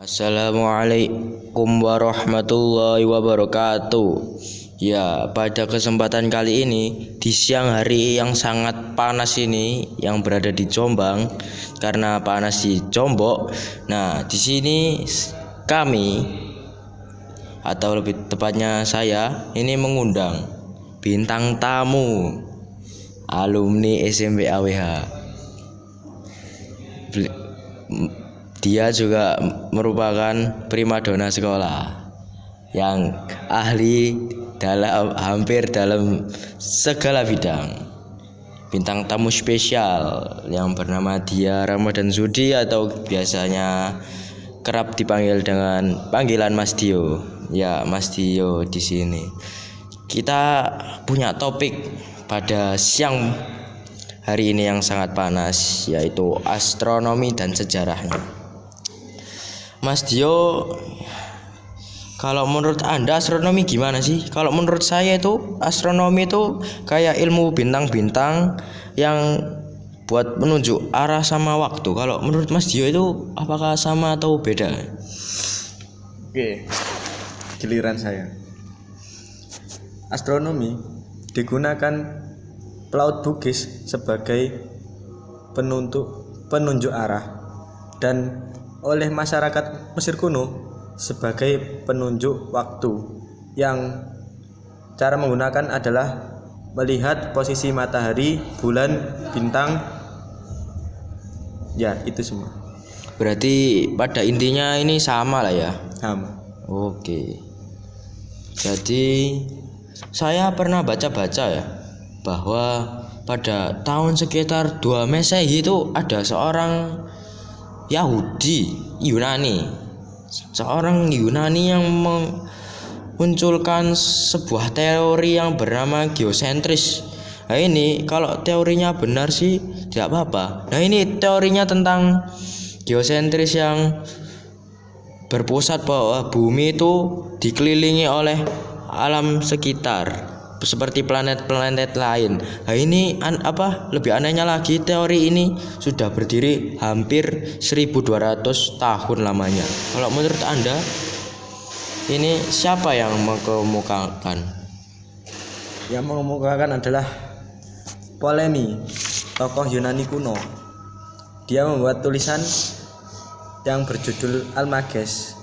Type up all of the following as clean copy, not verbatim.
Assalamualaikum warahmatullahi wabarakatuh. Ya, pada kesempatan kali ini di siang hari yang sangat panas ini yang berada di Jombang karena panas di Jombok. Nah, di sini kami atau lebih tepatnya saya ini mengundang bintang tamu alumni SMP AWH. Dia juga merupakan primadona sekolah yang ahli hampir dalam segala bidang. Bintang tamu spesial yang bernama dia Ramadan Zudi atau biasanya kerap dipanggil dengan panggilan Mas Dio. Ya, Mas Dio di sini. Kita punya topik pada siang hari ini yang sangat panas, yaitu astronomi dan sejarahnya. Mas Dio, kalau menurut Anda astronomi gimana sih? Kalau menurut saya itu astronomi itu kayak ilmu bintang-bintang yang buat menunjuk arah sama waktu. Kalau menurut Mas Dio itu apakah sama atau beda? Oke, giliran saya. Astronomi digunakan pelaut Bugis sebagai penunjuk arah dan oleh masyarakat Mesir kuno sebagai penunjuk waktu, yang cara menggunakan adalah melihat posisi matahari, bulan, bintang. Ya, itu semua. Berarti pada intinya ini sama lah ya. Sama. Oke. Jadi saya pernah baca-baca ya bahwa pada tahun sekitar 2 Masehi itu ada seorang Yunani yang memunculkan sebuah teori yang bernama geosentris. Nah, ini kalau teorinya benar sih tidak apa-apa. Nah, ini teorinya tentang geosentris yang berpusat bahwa bumi itu dikelilingi oleh alam sekitar seperti planet-planet lain. Nah, ini lebih anehnya lagi, teori ini sudah berdiri hampir 1200 tahun lamanya. Kalau menurut Anda ini siapa yang mengemukakan? Yang mengemukakan adalah Ptolemy, tokoh Yunani kuno. Dia membuat tulisan yang berjudul Almagest.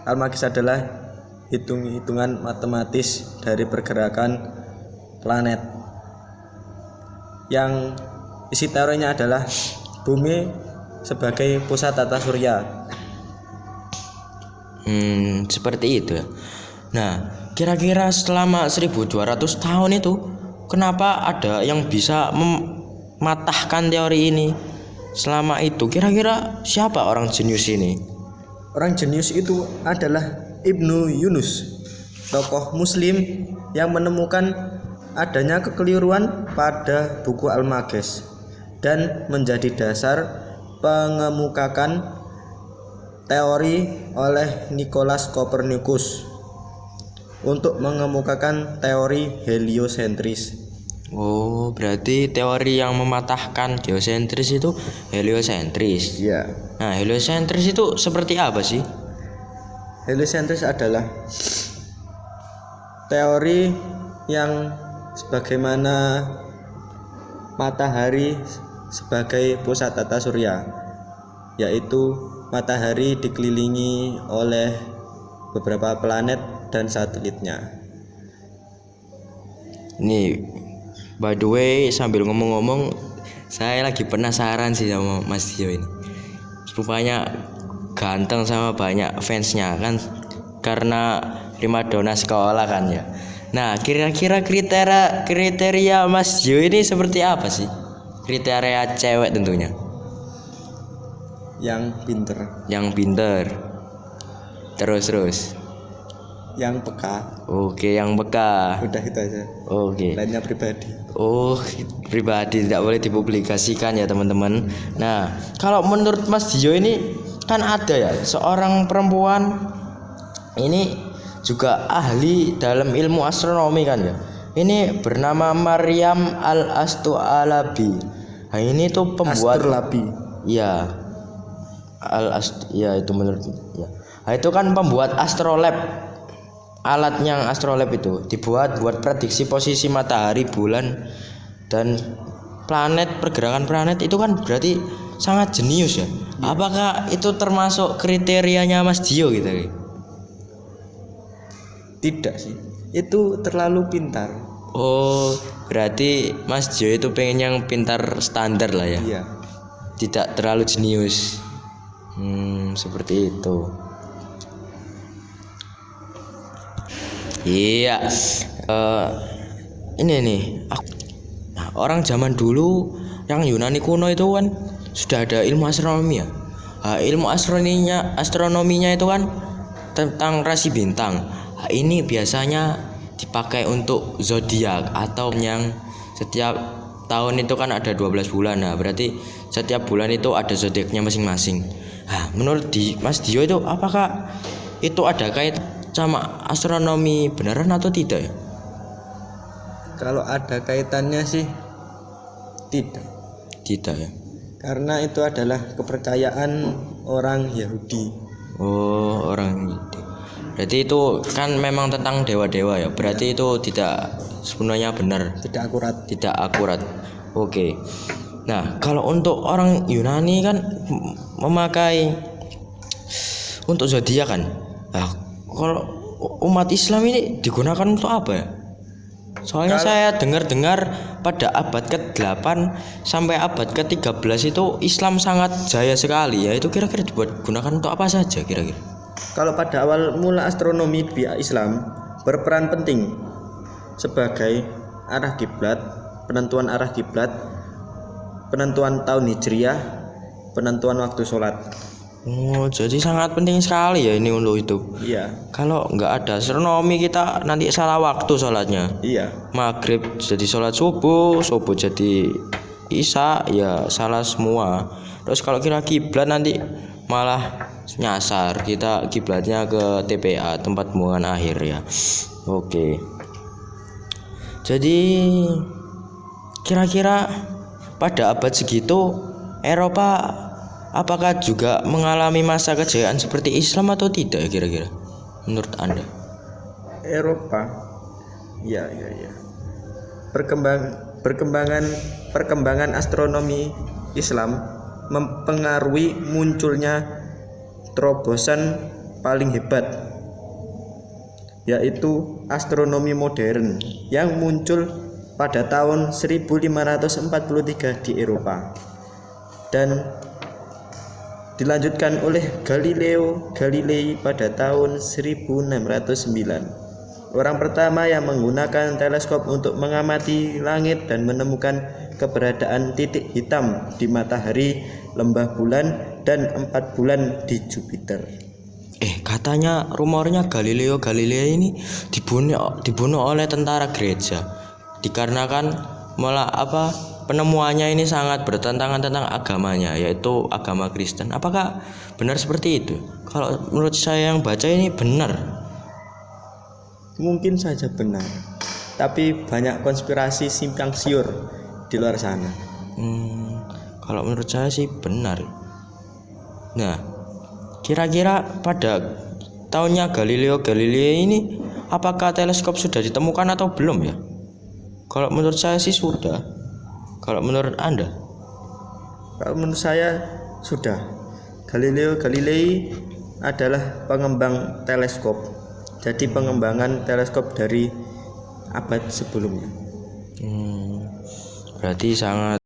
Almagest adalah hitungan matematis dari pergerakan planet, yang isi teorinya adalah bumi sebagai pusat tata surya. Seperti itu. Nah, kira-kira selama 1200 tahun itu kenapa ada yang bisa mematahkan teori ini selama itu? Kira-kira siapa orang jenius ini? Orang jenius itu adalah Ibnu Yunus, tokoh muslim yang menemukan adanya kekeliruan pada buku Almagest dan menjadi dasar pengemukakan teori oleh Nikolaus Kopernikus untuk mengemukakan teori heliosentris. Oh, berarti teori yang mematahkan geosentris itu heliosentris. Ya. Nah, heliosentris itu seperti apa sih? Heliosentris adalah teori yang sebagaimana matahari sebagai pusat tata surya, yaitu matahari dikelilingi oleh beberapa planet dan satelitnya. Ini by the way, sambil ngomong-ngomong, saya lagi penasaran sih sama Mas Dio ini. Rupanya ganteng sama banyak fansnya kan, karena primadona sekolah kan ya. Nah, kira-kira kriteria Mas Dio ini seperti apa sih? Kriteria cewek tentunya. Yang pinter. Terus. Yang peka. Oke, yang peka. Udah itu aja. Oke. Lainnya pribadi. Oh, pribadi tidak boleh dipublikasikan ya teman-teman. Nah, kalau menurut Mas Dio ini kan ada ya seorang perempuan ini juga ahli dalam ilmu astronomi kan ya. Ini bernama Maryam Al-Astu'alabi. Nah, ini tuh pembuat Astrolabi. ya Ya itu menurut ya. Nah, itu kan pembuat astrolab. Alat yang astrolab itu dibuat buat prediksi posisi matahari, bulan dan planet, pergerakan planet. Itu kan berarti sangat jenius ya. Apakah itu termasuk kriterianya Mas Dio gitu? Tidak sih, itu terlalu pintar. Oh, berarti Mas Dio itu pengen yang pintar standar lah ya. Iya. Tidak terlalu jenius. Seperti itu. Iya. Ini nih. Nah, orang zaman dulu yang Yunani kuno itu kan sudah ada ilmu astronomi ya. Nah, ilmu astronominya itu kan tentang rasi bintang. Nah, ini biasanya dipakai untuk zodiak atau yang setiap tahun itu kan ada 12 bulan. Nah, berarti setiap bulan itu ada zodiaknya masing-masing. Nah, menurut Mas Dio itu apakah itu ada kait sama astronomi beneran atau tidak ya? Kalau ada kaitannya sih tidak. Tidak ya. Karena itu adalah kepercayaan orang Yahudi. Oh, orang itu. Berarti itu kan memang tentang dewa-dewa ya. Berarti itu tidak sebenarnya benar. Tidak akurat. Tidak akurat. Oke. Nah, kalau untuk orang Yunani kan memakai untuk zodiak kan. Nah, kalau umat Islam ini digunakan untuk apa ya? Soalnya saya dengar-dengar pada abad ke-8 sampai abad ke-13 itu Islam sangat jaya sekali ya. Itu kira-kira digunakan untuk apa saja kira-kira? Kalau pada awal mula astronomi di Islam berperan penting sebagai arah kiblat, penentuan arah kiblat, penentuan tahun Hijriah, penentuan waktu sholat. Oh, jadi sangat penting sekali ya ini untuk itu. Iya. Kalau nggak ada astronomi kita nanti salah waktu sholatnya. Iya. Maghrib jadi sholat subuh, subuh jadi isya, ya salah semua. Terus kalau kira kiblat nanti malah nyasar, kita kiblatnya ke TPA, tempat pembuangan akhir ya. Oke. Jadi kira-kira pada abad segitu Eropa apakah juga mengalami masa kejayaan seperti Islam atau tidak kira-kira menurut Anda? Eropa. Ya. Perkembangan astronomi Islam mempengaruhi munculnya terobosan paling hebat, yaitu astronomi modern yang muncul pada tahun 1543 di Eropa dan dilanjutkan oleh Galileo Galilei pada tahun 1609. Orang pertama yang menggunakan teleskop untuk mengamati langit dan menemukan keberadaan titik hitam di matahari, lembah bulan, dan 4 bulan di Jupiter. Katanya rumornya Galileo Galilei ini dibunuh oleh tentara gereja dikarenakan penemuannya ini sangat bertentangan tentang agamanya, yaitu agama Kristen. Apakah benar seperti itu? Kalau menurut saya yang baca ini benar. Mungkin saja benar, tapi banyak konspirasi simpang siur di luar sana. Kalau menurut saya sih benar. Nah, kira-kira pada tahunnya Galileo Galilei ini apakah teleskop sudah ditemukan atau belum ya? Kalau menurut saya sih sudah. Kalau menurut Anda? Kalau menurut saya sudah. Galileo Galilei adalah pengembang teleskop. Jadi pengembangan teleskop dari abad sebelumnya. Berarti sangat